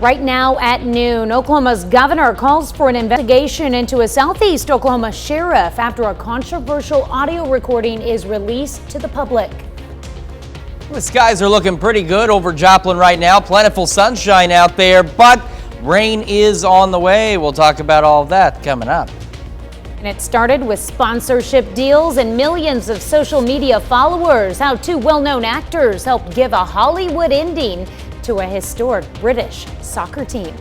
Right now at noon, Oklahoma's governor calls for an investigation into a Southeast Oklahoma sheriff after a controversial audio recording is released to the public. The skies are looking pretty good over Joplin right now. Plentiful sunshine out there, but rain is on the way. We'll talk about all of that coming up. And it started with sponsorship deals and millions of social media followers. How two well-known actors helped give a Hollywood ending to a historic British soccer team.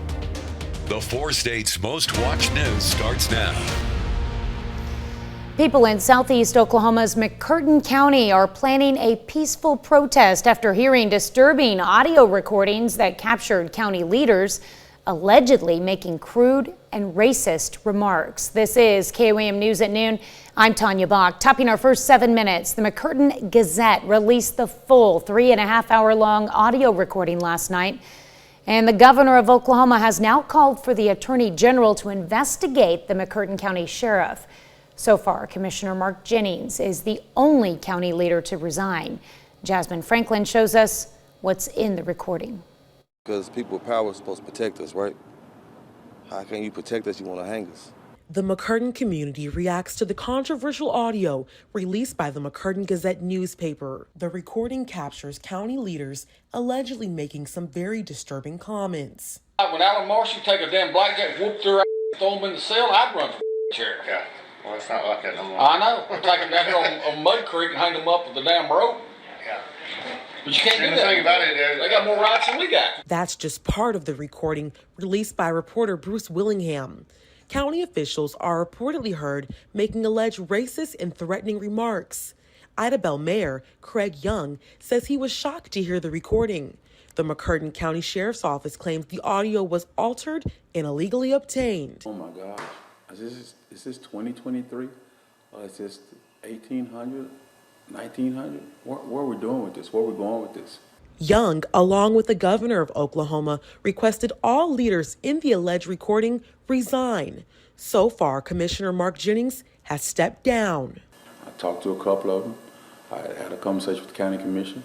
The 4 states' most watched news starts now. People in Southeast Oklahoma's McCurtain County are planning a peaceful protest after hearing disturbing audio recordings that captured county leaders allegedly making crude and racist remarks. This is KOAM News at noon. I'm Tanya Bach. Topping our first 7 minutes, the McCurtain Gazette released the full 3.5-hour-long audio recording last night. And the governor of Oklahoma has now called for the attorney general to investigate the McCurtain County sheriff. So far, Commissioner Mark Jennings is the only county leader to resign. Jasmine Franklin shows us what's in the recording. Because people with power are supposed to protect us, right? How can you protect us? You want to hang us. The McCurtain community reacts to the controversial audio released by the McCurtain Gazette newspaper. The recording captures county leaders allegedly making some very disturbing comments. When Alan Marshall take a damn blackjack, whoop their ass, throw them in the cell, I'd run for chair. Yeah, well, it's not like that no more. I know. We'll take them down here on Mud Creek and hang them up with the damn rope. Yeah. But you can't do And the that. thing about it They got more rights than we got. That's just part of the recording released by reporter Bruce Willingham. County officials are reportedly heard making alleged racist and threatening remarks. Idabel Mayor Craig Young says he was shocked to hear the recording. The McCurtain County Sheriff's Office claims the audio was altered and illegally obtained. Oh my gosh, is this 2023? Or is this 1800, 1900? Where are we doing with this? Where are we going with this? Young, along with the governor of Oklahoma, requested all leaders in the alleged recording resign. So far, Commissioner Mark Jennings has stepped down. I talked to a couple of them. I had a conversation with the county commission.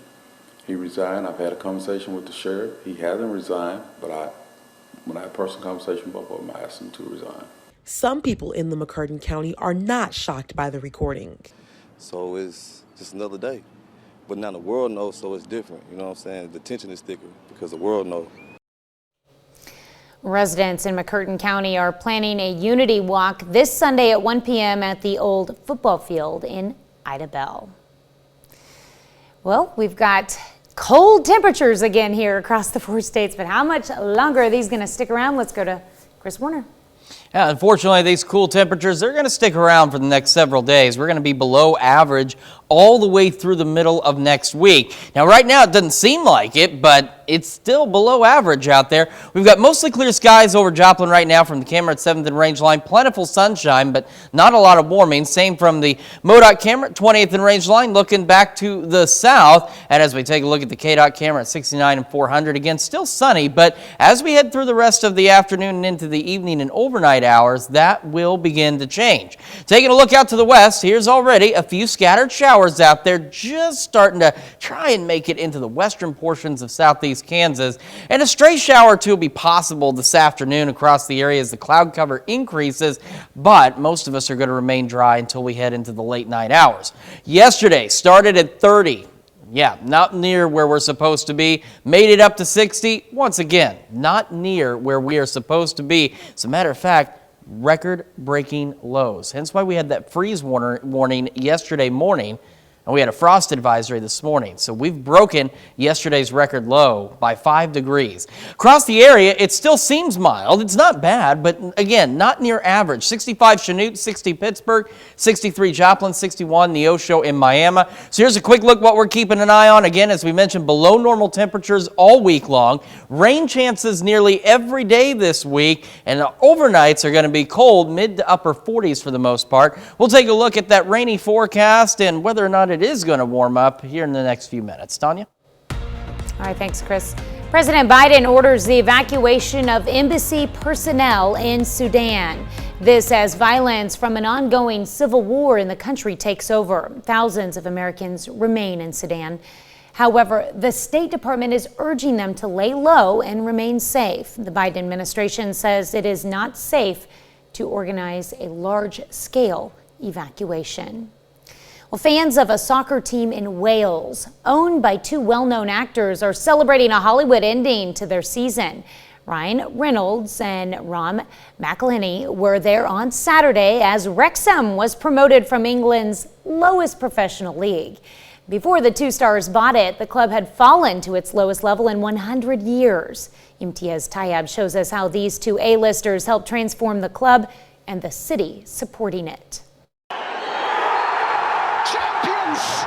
He resigned. I've had a conversation with the sheriff. He hasn't resigned, but when I had a personal conversation with both of them, I asked him to resign. Some people in the McCurtain County are not shocked by the recording. So it's just another day. But now the world knows, so it's different. You know what I'm saying? The tension is thicker because the world knows. Residents in McCurtain County are planning a unity walk this Sunday at 1 p.m. at the old football field in Idabel. Well, we've got cold temperatures again here across the 4 states, but how much longer are these going to stick around? Let's go to Chris Warner. Yeah, unfortunately, these cool temperatures, they're going to stick around for the next several days. We're going to be below average all the way through the middle of next week. Now, right now, it doesn't seem like it, but it's still below average out there. We've got mostly clear skies over Joplin right now from the camera at 7th and Range Line. Plentiful sunshine, but not a lot of warming. Same from the MoDOT camera at 20th and Range Line, looking back to the south. And as we take a look at the KDOT camera at 69 and 400, again, still sunny. But as we head through the rest of the afternoon and into the evening and overnight hours, that will begin to change. Taking a look out to the west, here's already a few scattered showers out there, just starting to try and make it into the western portions of southeast Kansas. And a stray shower or two will be possible this afternoon across the area as the cloud cover increases, but most of us are going to remain dry until we head into the late night hours. Yesterday started at 30. Yeah, not near where we're supposed to be. Made it up to 60. Once again, not near where we are supposed to be. As a matter of fact, record-breaking lows. Hence why we had that freeze warning yesterday morning, and we had a frost advisory this morning. So we've broken yesterday's record low by 5 degrees. Across the area, it still seems mild. It's not bad, but again, not near average. 65 Chanute, 60 Pittsburgh, 63 Joplin, 61 Neosho in Miami. So here's a quick look what we're keeping an eye on. Again, as we mentioned, below normal temperatures all week long. Rain chances nearly every day this week, and the overnights are going to be cold, mid to upper 40s for the most part. We'll take a look at that rainy forecast and whether or not it is going to warm up here in the next few minutes. Tanya? All right, thanks, Chris. President Biden orders the evacuation of embassy personnel in Sudan. This as violence from an ongoing civil war in the country takes over. Thousands of Americans remain in Sudan. However, the State Department is urging them to lay low and remain safe. The Biden administration says it is not safe to organize a large-scale evacuation. Well, fans of a soccer team in Wales, owned by two well-known actors, are celebrating a Hollywood ending to their season. Ryan Reynolds and Rob McElhenney were there on Saturday as Wrexham was promoted from England's lowest professional league. Before the two stars bought it, the club had fallen to its lowest level in 100 years. Imtiaz Tayyab shows us how these two A-listers helped transform the club and the city supporting it. Champions!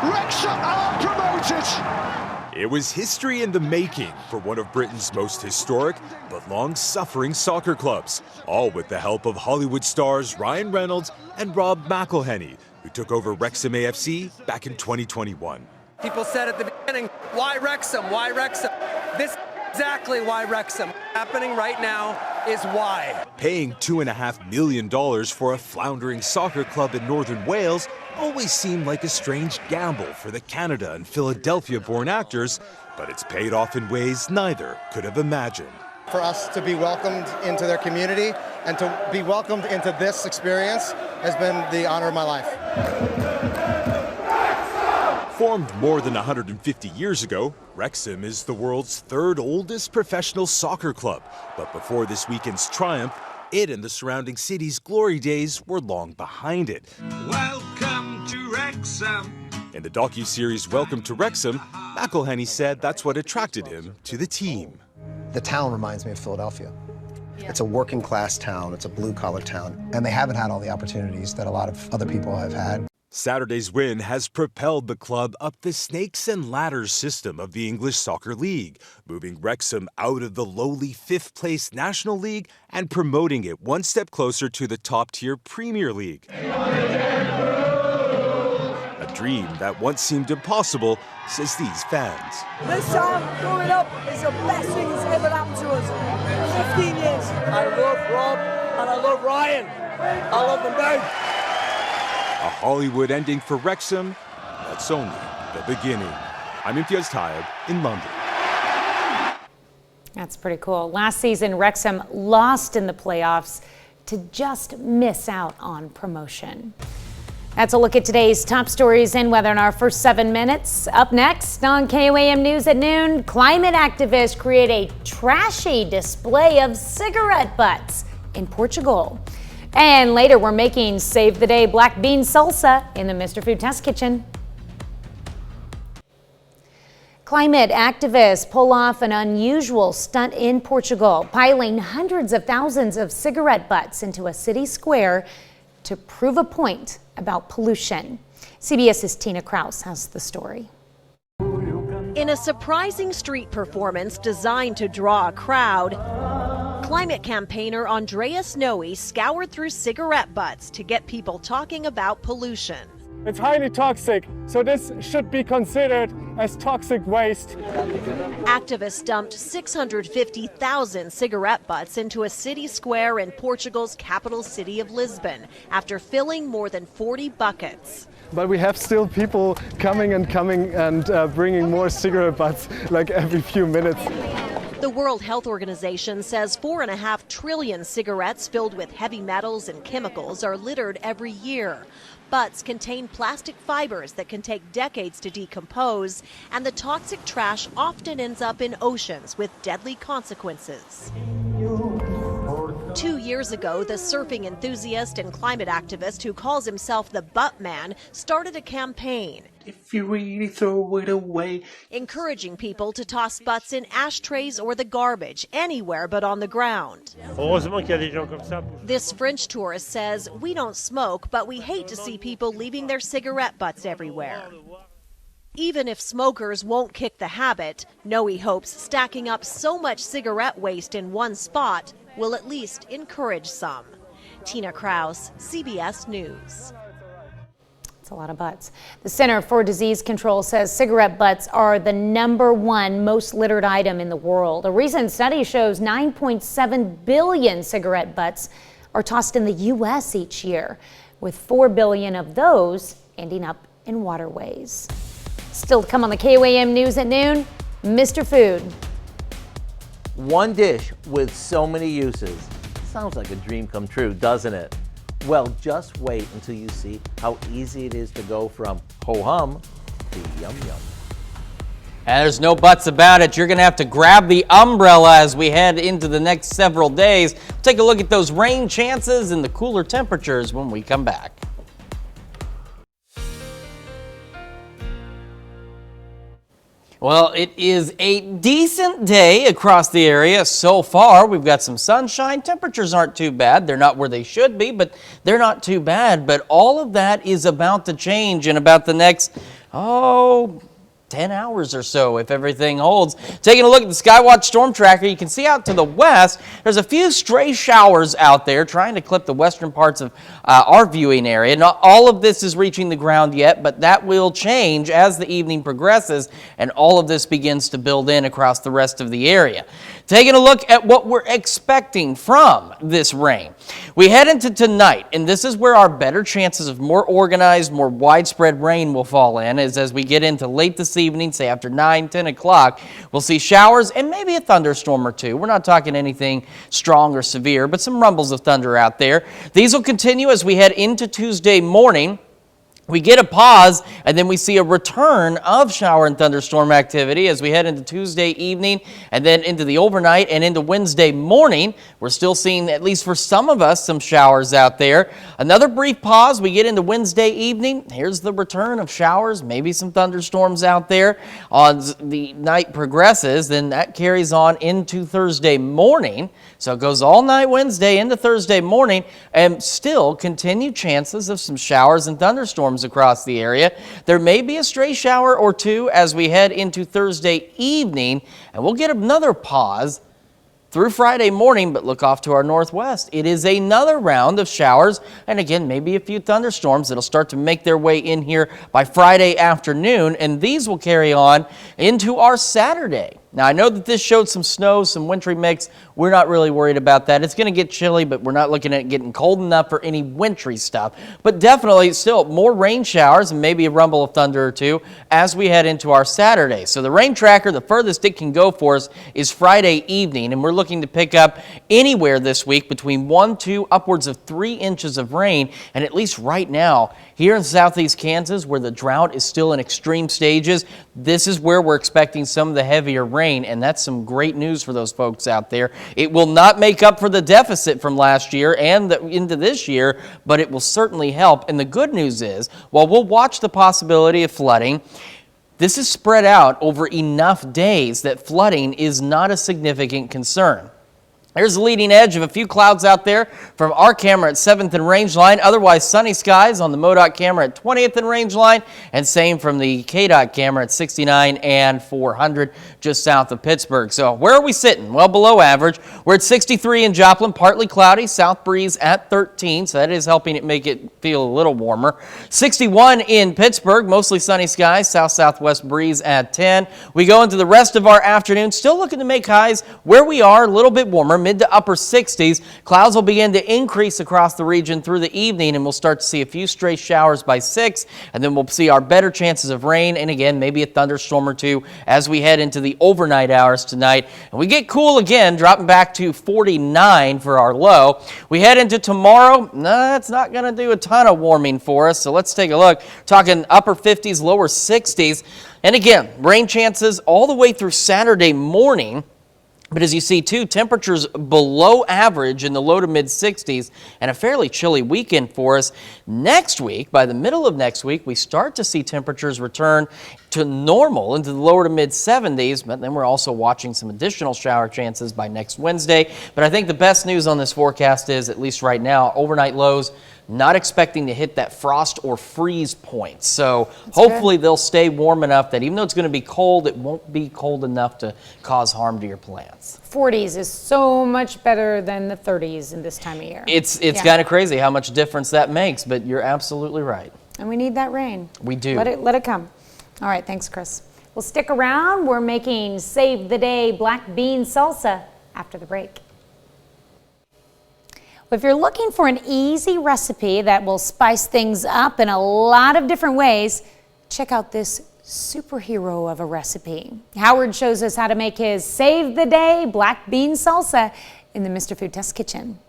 Wrexham are promoted! It was history in the making for one of Britain's most historic but long-suffering soccer clubs, all with the help of Hollywood stars Ryan Reynolds and Rob McElhenney, who took over Wrexham AFC back in 2021. People said at the beginning, why Wrexham? Why Wrexham? This is exactly why Wrexham. Happening right now is why. Paying $2.5 million for a floundering soccer club in northern Wales always seemed like a strange gamble for the Canada and Philadelphia-born actors, but it's paid off in ways neither could have imagined. For us to be welcomed into their community and to be welcomed into this experience has been the honor of my life. Formed more than 150 years ago, Wrexham is the world's third oldest professional soccer club. But before this weekend's triumph, it and the surrounding city's glory days were long behind it. Welcome to Wrexham. In the docuseries Welcome to Wrexham, McElhenney said that's what attracted him to the team. The town reminds me of Philadelphia. It's a working class town, it's a blue collar town, and they haven't had all the opportunities that a lot of other people have had. Saturday's win has propelled the club up the snakes and ladders system of the English Soccer League, moving Wrexham out of the lowly fifth-place National League and promoting it one step closer to the top-tier Premier League. A dream that once seemed impossible, says these fans. This time, growing up, is the best thing that's ever happened to us. 15 years. I love Rob and I love Ryan. I love them both. A Hollywood ending for Wrexham, that's only the beginning. I'm Imtiaz Tayyab in London. That's pretty cool. Last season, Wrexham lost in the playoffs to just miss out on promotion. That's a look at today's top stories and weather in our first 7 minutes. Up next on KOAM News at noon, climate activists create a trashy display of cigarette butts in Portugal. And later, we're making Save the Day black bean salsa in the Mr. Food Test Kitchen. Climate activists pull off an unusual stunt in Portugal, piling hundreds of thousands of cigarette butts into a city square to prove a point about pollution. CBS's Tina Kraus has the story. In a surprising street performance designed to draw a crowd, climate campaigner Andreas Noe scoured through cigarette butts to get people talking about pollution. It's highly toxic, so this should be considered as toxic waste. Activists dumped 650,000 cigarette butts into a city square in Portugal's capital city of Lisbon after filling more than 40 buckets. But we have still people coming and bringing more cigarette butts like every few minutes. The World Health Organization says 4.5 trillion cigarettes filled with heavy metals and chemicals are littered every year. Butts contain plastic fibers that can take decades to decompose, and the toxic trash often ends up in oceans with deadly consequences. 2 years ago, the surfing enthusiast and climate activist who calls himself the Butt Man started a campaign. If you really throw it away. Encouraging people to toss butts in ashtrays or the garbage, anywhere but on the ground. This French tourist says, "We don't smoke, but we hate to see people leaving their cigarette butts everywhere." Even if smokers won't kick the habit, Noe hopes stacking up so much cigarette waste in one spot will at least encourage some. Tina Kraus, CBS News. It's a lot of butts. The Center for Disease Control says cigarette butts are the #1 most littered item in the world. A recent study shows 9.7 billion cigarette butts are tossed in the U.S. each year, with 4 billion of those ending up and waterways. Still to come on the KOAM News at noon, Mr. Food. One dish with so many uses. Sounds like a dream come true, doesn't it? Well, just wait until you see how easy it is to go from ho-hum to yum-yum. And there's no buts about it. You're going to have to grab the umbrella as we head into the next several days. Take a look at those rain chances and the cooler temperatures when we come back. Well, it is a decent day across the area so far. We've got some sunshine. Temperatures aren't too bad. They're not where they should be, but they're not too bad. But all of that is about to change in about the next, 10 hours or so if everything holds. Taking a look at the Skywatch Storm Tracker, you can see out to the west, there's a few stray showers out there trying to clip the western parts of our viewing area. Not all of this is reaching the ground yet, but that will change as the evening progresses and all of this begins to build in across the rest of the area. Taking a look at what we're expecting from this rain. We head into tonight, and this is where our better chances of more organized, more widespread rain will fall in, as we get into late this evening, say after 9, 10 o'clock, we'll see showers and maybe a thunderstorm or two. We're not talking anything strong or severe, but some rumbles of thunder out there. These will continue as we head into Tuesday morning. We get a pause, and then we see a return of shower and thunderstorm activity as we head into Tuesday evening and then into the overnight and into Wednesday morning. We're still seeing, at least for some of us, some showers out there. Another brief pause. We get into Wednesday evening. Here's the return of showers, maybe some thunderstorms out there. As the night progresses, then that carries on into Thursday morning. So it goes all night Wednesday into Thursday morning, and still continued chances of some showers and thunderstorms across the area. There may be a stray shower or two as we head into Thursday evening, and we'll get another pause through Friday morning, but look off to our northwest. It is another round of showers, and again, maybe a few thunderstorms that'll start to make their way in here by Friday afternoon, and these will carry on into our Saturday. Now, I know that this showed some snow, some wintry mix. We're not really worried about that. It's going to get chilly, but we're not looking at it getting cold enough for any wintry stuff. But definitely still more rain showers and maybe a rumble of thunder or two as we head into our Saturday. So the rain tracker, the furthest it can go for us is Friday evening, and we're looking to pick up anywhere this week between 1, 2, upwards of 3 inches of rain. And at least right now, here in southeast Kansas, where the drought is still in extreme stages, this is where we're expecting some of the heavier rain, and that's some great news for those folks out there. It will not make up for the deficit from last year and into this year, but it will certainly help. And the good news is, while we'll watch the possibility of flooding, this is spread out over enough days that flooding is not a significant concern. There's the leading edge of a few clouds out there from our camera at 7th and Range Line. Otherwise, sunny skies on the MoDOT camera at 20th and Range Line, and same from the KDOT camera at 69 and 400 just south of Pittsburgh. So where are we sitting? Well, below average. We're at 63 in Joplin, partly cloudy, south breeze at 13, so that is helping it make it feel a little warmer. 61 in Pittsburgh, mostly sunny skies, south-southwest breeze at 10. We go into the rest of our afternoon, still looking to make highs where we are, a little bit warmer, mid to upper 60s. Clouds will begin to increase across the region through the evening, and we'll start to see a few stray showers by 6, and then we'll see our better chances of rain, and again, maybe a thunderstorm or two as we head into the overnight hours tonight. And we get cool again, dropping back to 49 for our low. We head into tomorrow. It's not going to do a ton of warming for us, so let's take a look. Talking upper 50s, lower 60s. And again, rain chances all the way through Saturday morning. But as you see, too, temperatures below average in the low to mid 60s and a fairly chilly weekend for us. Next week, by the middle of next week, we start to see temperatures return to normal into the lower to mid 70s, but then we're also watching some additional shower chances by next Wednesday. But I think the best news on this forecast is, at least right now, overnight lows not expecting to hit that frost or freeze point. So hopefully they'll stay warm enough that even though it's going to be cold, it won't be cold enough to cause harm to your plants. 40s is so much better than the 30s in this time of year. It's kind of crazy how much difference that makes, but you're absolutely right. And we need that rain. We do. Let it come. All right, thanks, Chris. Well, stick around. We're making Save the Day black bean salsa after the break. If you're looking for an easy recipe that will spice things up in a lot of different ways, check out this superhero of a recipe. Howard shows us how to make his Save the Day black bean salsa in the Mr. Food Test Kitchen.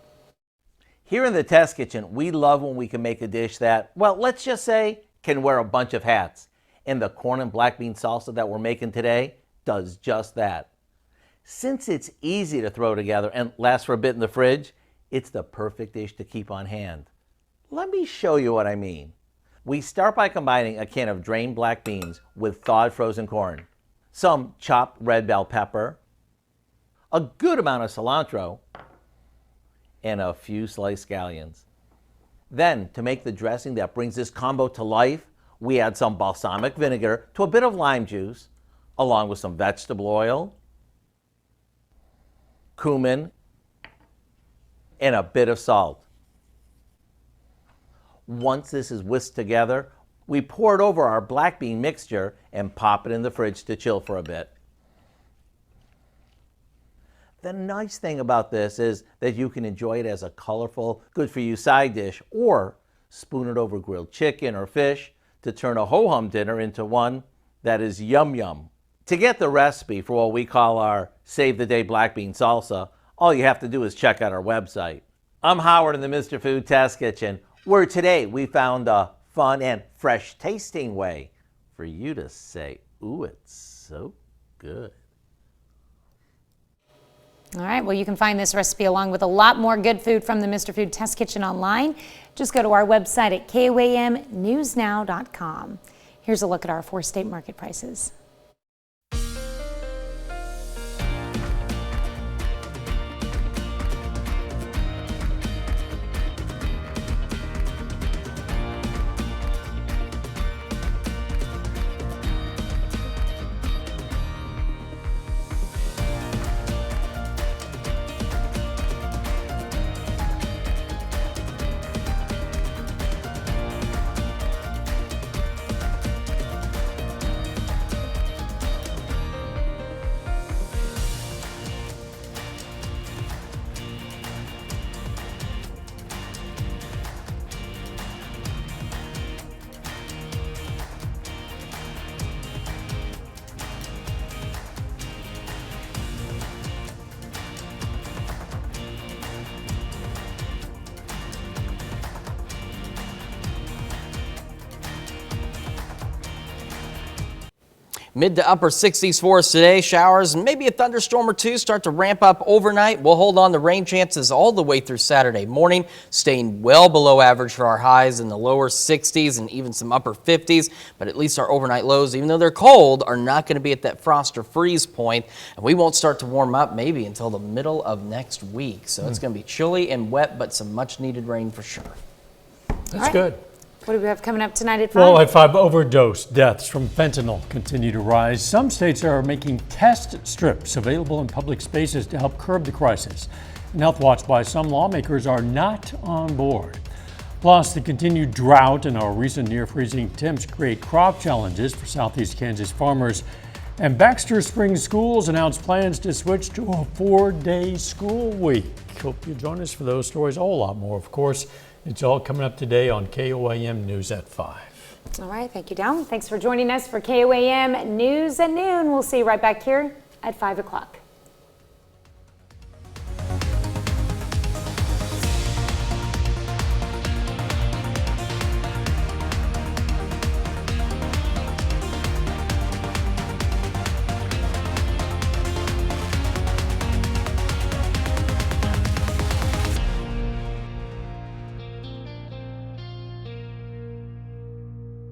Here in the Test Kitchen, we love when we can make a dish that, well, let's just say, can wear a bunch of hats. And the corn and black bean salsa that we're making today does just that. Since it's easy to throw together and lasts for a bit in the fridge, it's the perfect dish to keep on hand. Let me show you what I mean. We start by combining a can of drained black beans with thawed frozen corn, some chopped red bell pepper, a good amount of cilantro, and a few sliced scallions. Then, to make the dressing that brings this combo to life, we add some balsamic vinegar to a bit of lime juice, along with some vegetable oil, cumin, and a bit of salt. Once this is whisked together, we pour it over our black bean mixture and pop it in the fridge to chill for a bit. The nice thing about this is that you can enjoy it as a colorful, good-for-you side dish, or spoon it over grilled chicken or fish to turn a ho-hum dinner into one that is yum-yum. To get the recipe for what we call our Save the Day black bean salsa, all you have to do is check out our website. I'm Howard in the Mr. Food Test Kitchen, where today we found a fun and fresh-tasting way for you to say, ooh, it's so good. All right, well, you can find this recipe along with a lot more good food from the Mr. Food Test Kitchen online. Just go to our website at KOAMnewsnow.com. Here's a look at our 4 state market prices. Mid to upper 60s for us today. Showers and maybe a thunderstorm or two start to ramp up overnight. We'll hold on to rain chances all the way through Saturday morning, staying well below average for our highs in the lower 60s and even some upper 50s. But at least our overnight lows, even though they're cold, are not going to be at that frost or freeze point. And we won't start to warm up maybe until the middle of next week. So it's going to be chilly and wet, but some much needed rain for sure. That's good. What do we have coming up tonight at 5? Well, at 5, overdose deaths from fentanyl continue to rise. Some states are making test strips available in public spaces to help curb the crisis. And Health Watch by some lawmakers are not on board. Plus, the continued drought and our recent near-freezing temps create crop challenges for Southeast Kansas farmers. And Baxter Springs Schools announced plans to switch to a 4-day school week. Hope you join us for those stories. A whole lot more, of course. It's all coming up today on KOAM News at 5. All right, thank you, Down. Thanks for joining us for KOAM News at Noon. We'll see you right back here at 5 o'clock.